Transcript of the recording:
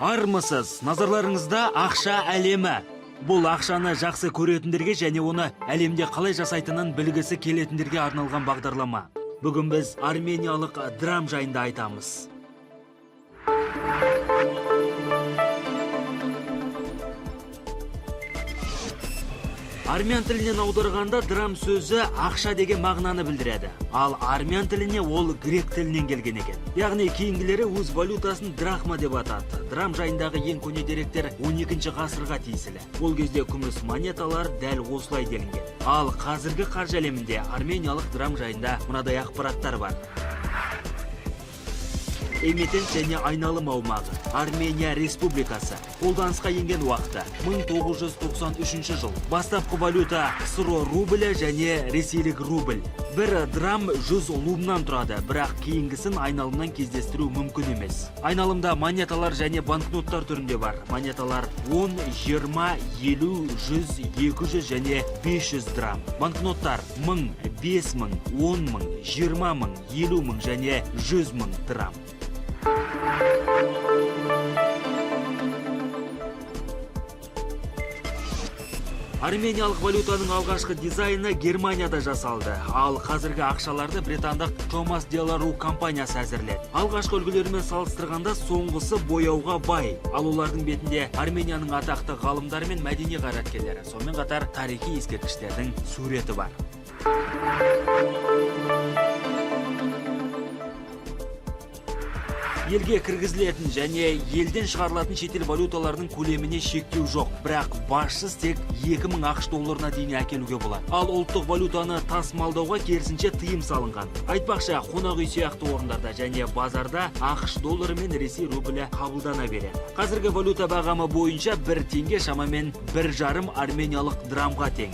Армысыз, назарларыңызда ақша әлемі. Бұл ақшаны жақсы көретіндерге және оны әлемде қалай жасайтынын білгісі келетіндерге арналған бағдарлама. Бүгін біз армениялық драм жайында айтамыз. Армян тілінен аударғанда драм сөзі ақша деген мағынаны білдіреді. Ал армян тіліне ол грек тілінен келген екен. Яғни кейінгілері өз валютасын драхма деп атады. Драм жайындағы ең көне деректер 12 ғасырға тиесілі. Ол кезде күміс монеталар дәл осылай делінген. Ал қазіргі қаржы әлемінде армениялық драм жайында мынадай ақпараттар бар. Эмитент және айналым аумағы. Армения Республикасы. Қолданысқа енген уақыты 1993 жыл. Бастапқы валюта КСР рублі және ресейлік рубль. Бір драм 100 лумнан тұрады, бірақ кейінгісін айналымнан кездестіру мүмкін емес. Айналымда монеталар және банкноттар түрінде бар. Монеталар 10, 20, 50, 100, 200 және 500 драм. Банкноттар 1000, 5000, 10000, 20000, 50000 және 100000 драм. Армениялық валютаның алғашқы дизайны Германияда жасалды, ал қазіргі ақшаларды британдық Thomas Delaro компаниясы әзірледі. Алғашқы үлгілерімен салыстырғанда соңғысы бояуға бай, ал олардың бетінде Арменияның атақты ғалымдары мен мәдени қайраткерлері, сонымен қатар тарихи ескерткіштердің суреті бар. Елге кіргізілетін және елден шығарылатын шетел валюталарының көлеміне шектеу жоқ, бірақ башсыз тек 2000 ақш долларына дейін әкелуге болады. Ал ұлттық валютаны тасымалдауға керісінше тыйым салынған. Айтпақшы, қонақ үй сияқты орындарда және базарда ақш доллары мен ресей рублі қабылдана береді. Қазіргі валюта бағамы бойынша 1 теңге шамамен 1,5 армениялық драмға тең.